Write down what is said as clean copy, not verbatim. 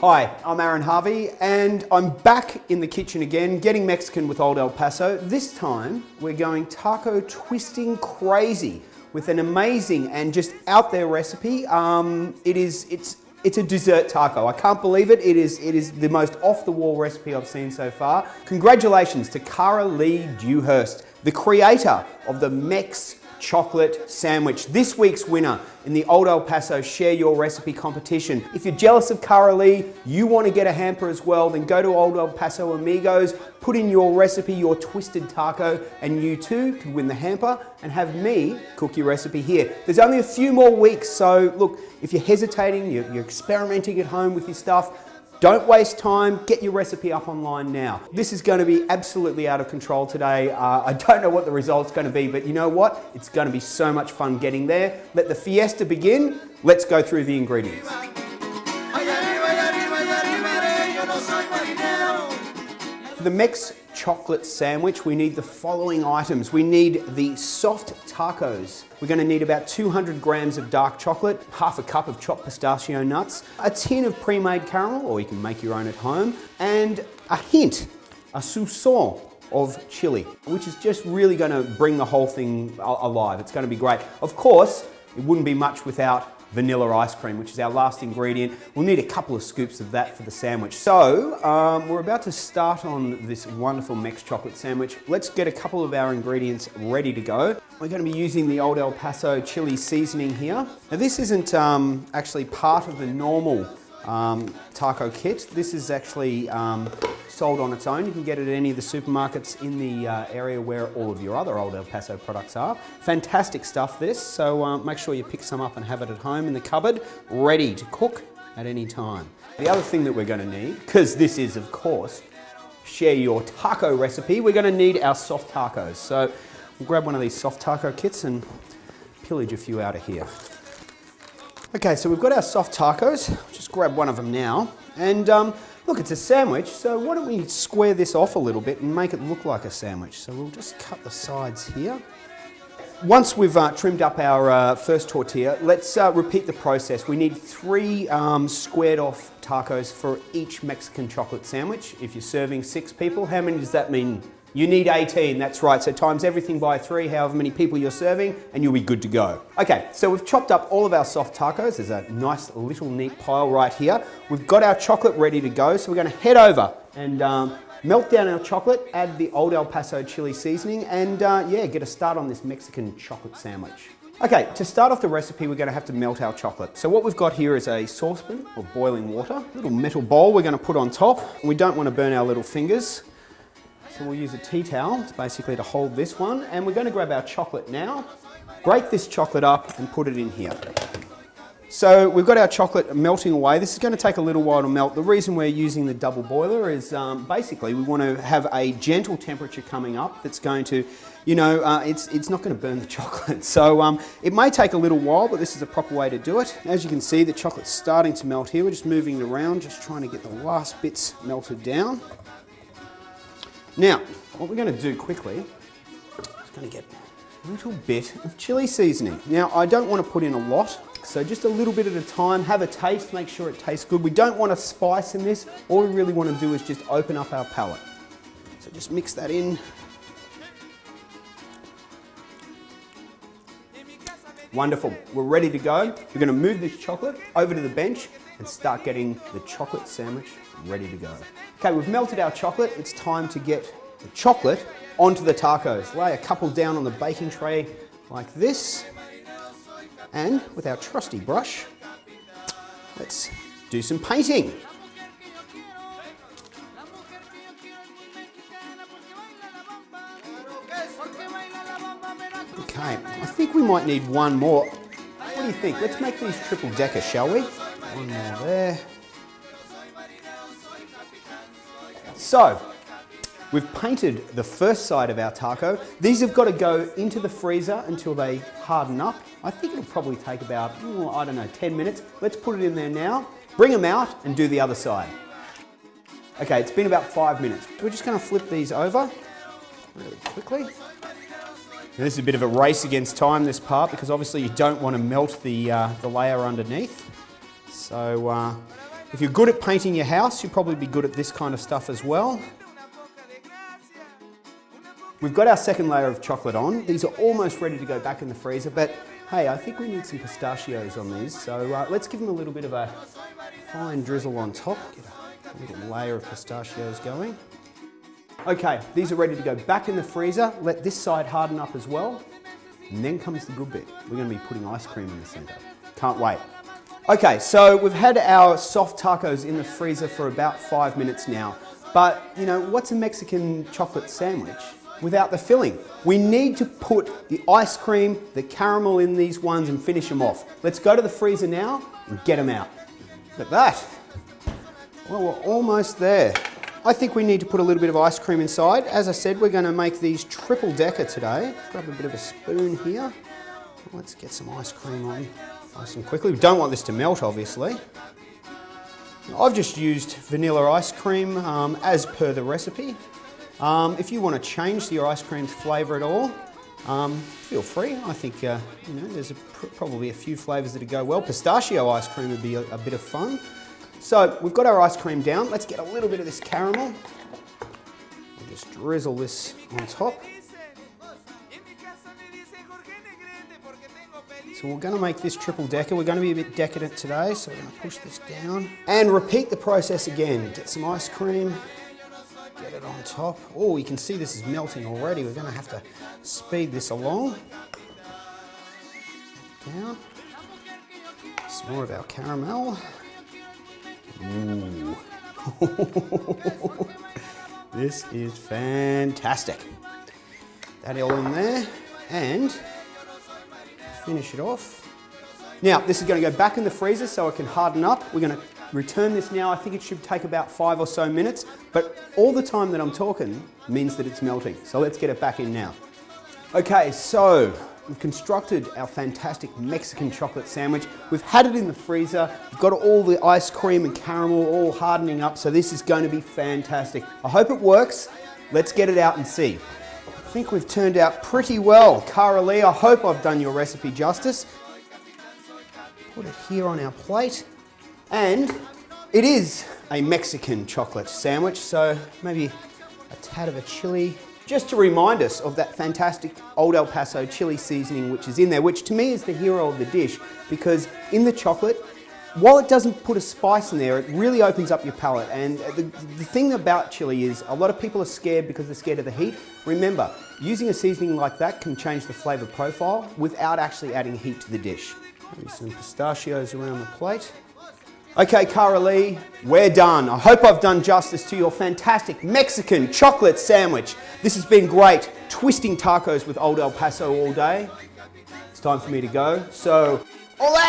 Hi, I'm Aaron Harvey and I'm back in the kitchen again, getting Mexican with Old El Paso. This time we're going taco twisting crazy with an amazing and just out there recipe. It's a dessert taco. I can't believe it. It is the most off the wall recipe I've seen so far. Congratulations to Cara Lee Dewhurst, the creator of the Mex chocolate sandwich, this week's winner in the Old El Paso Share Your Recipe competition. If you're jealous of Cara Lee, you want to get a hamper as well, then go to Old El Paso Amigos, put in your recipe, your twisted taco, and you too can win the hamper and have me cook your recipe here. There's only a few more weeks, so look, if you're hesitating, you're experimenting at home with your stuff, don't waste time, get your recipe up online now. This is going to be absolutely out of control today. I don't know what the result's going to be, but you know what? It's going to be so much fun getting there. Let the fiesta begin. Let's go through the ingredients. For the Mex chocolate sandwich, we need the following items. We need the soft tacos. We're going to need about 200 grams of dark chocolate, half a cup of chopped pistachio nuts, a tin of pre-made caramel, or you can make your own at home, and a soupçon of chili, which is just really going to bring the whole thing alive. It's going to be great. Of course, it wouldn't be much without vanilla ice cream, which is our last ingredient. We'll need a couple of scoops of that for the sandwich. So we're about to start on this wonderful Mex chocolate sandwich. Let's get a couple of our ingredients ready to go. We're going to be using the Old El Paso chili seasoning here. Now this isn't actually part of the normal taco kit. This is actually sold on its own. You can get it at any of the supermarkets in the area where all of your other Old El Paso products are. Fantastic stuff this, so make sure you pick some up and have it at home in the cupboard, ready to cook at any time. The other thing that we're going to need, because this is of course Share Your Taco recipe, we're going to need our soft tacos. So we'll grab one of these soft taco kits and pillage a few out of here. Okay, so we've got our soft tacos. Just grab one of them now. And look, it's a sandwich, so why don't we square this off a little bit and make it look like a sandwich. So we'll just cut the sides here. Once we've trimmed up our first tortilla, let's repeat the process. We need 3 squared off tacos for each Mexican chocolate sandwich. If you're serving 6 people, how many does that mean? You need 18, that's right. So times everything by 3, however many people you're serving, and you'll be good to go. Okay, so we've chopped up all of our soft tacos. There's a nice little neat pile right here. We've got our chocolate ready to go, so we're gonna head over and melt down our chocolate, add the Old El Paso chili seasoning, and yeah, get a start on this Mexican chocolate sandwich. Okay, to start off the recipe, we're gonna have to melt our chocolate. So what we've got here is a saucepan of boiling water, a little metal bowl we're gonna put on top. We don't wanna burn our little fingers. So we'll use a tea towel, basically to hold this one, and we're going to grab our chocolate now, break this chocolate up and put it in here. So we've got our chocolate melting away. This is going to take a little while to melt. The reason we're using the double boiler is basically we want to have a gentle temperature coming up that's going to, you know, it's not going to burn the chocolate. So it may take a little while, but this is the proper way to do it. As you can see, the chocolate's starting to melt here. We're just moving it around, just trying to get the last bits melted down. Now, what we're going to do quickly is going to get a little bit of chili seasoning. Now, I don't want to put in a lot, so just a little bit at a time. Have a taste, make sure it tastes good. We don't want to spice in this. All we really want to do is just open up our palate. So just mix that in. Wonderful, we're ready to go. We're going to move this chocolate over to the bench and start getting the chocolate sandwich ready to go. Okay, we've melted our chocolate. It's time to get the chocolate onto the tacos. Lay a couple down on the baking tray like this. And with our trusty brush, let's do some painting. Okay, I think we might need one more. What do you think? Let's make these triple decker, shall we? One more there. So, we've painted the first side of our taco. These have got to go into the freezer until they harden up. I think it'll probably take about, I don't know, 10 minutes. Let's put it in there now, bring them out and do the other side. Okay, it's been about 5 minutes. We're just going to flip these over really quickly. Now, this is a bit of a race against time, this part, because obviously you don't want to melt the layer underneath. So If you're good at painting your house, you'll probably be good at this kind of stuff as well. We've got our second layer of chocolate on. These are almost ready to go back in the freezer, but hey, I think we need some pistachios on these, so let's give them a little bit of a fine drizzle on top. Get a little layer of pistachios going. Okay, these are ready to go back in the freezer. Let this side harden up as well. And then comes the good bit. We're going to be putting ice cream in the center. Can't wait. Okay, so we've had our soft tacos in the freezer for about 5 minutes now. But, you know, what's a Mexican chocolate sandwich without the filling? We need to put the ice cream, the caramel in these ones and finish them off. Let's go to the freezer now and get them out. Look at that. Well, we're almost there. I think we need to put a little bit of ice cream inside. As I said, we're going to make these triple decker today. Grab a bit of a spoon here. Let's get some ice cream on nice and quickly. We don't want this to melt, obviously. I've just used vanilla ice cream as per the recipe. If you want to change your ice cream's flavour at all, feel free. I think you know, there's probably a few flavours that go well. Pistachio ice cream would be a bit of fun. So we've got our ice cream down. Let's get a little bit of this caramel. We'll just drizzle this on top. So we're going to make this triple decker. We're going to be a bit decadent today, so we're going to push this down. And repeat the process again. Get some ice cream, get it on top. Oh, you can see this is melting already. We're going to have to speed this along. Down. Some more of our caramel. Ooh. This is fantastic. That all in there and finish it off. Now this is going to go back in the freezer so it can harden up. We're going to return this now. I think it should take about 5 or so minutes, but all the time that I'm talking means that it's melting. So let's get it back in now. Okay, so we've constructed our fantastic Mexican chocolate sandwich. We've had it in the freezer. We've got all the ice cream and caramel all hardening up, so this is going to be fantastic. I hope it works. Let's get it out and see. I think we've turned out pretty well. Cara Lee, I hope I've done your recipe justice. Put it here on our plate. And it is a Mexican chocolate sandwich, so maybe a tad of a chili, just to remind us of that fantastic Old El Paso chili seasoning which is in there, which to me is the hero of the dish, because in the chocolate, while it doesn't put a spice in there, it really opens up your palate. And the thing about chili is a lot of people are scared because they're scared of the heat. Remember, using a seasoning like that can change the flavor profile without actually adding heat to the dish. Maybe some pistachios around the plate. Okay, Cara Lee, we're done. I hope I've done justice to your fantastic Mexican chocolate sandwich. This has been great, twisting tacos with Old El Paso all day. It's time for me to go, so, ole!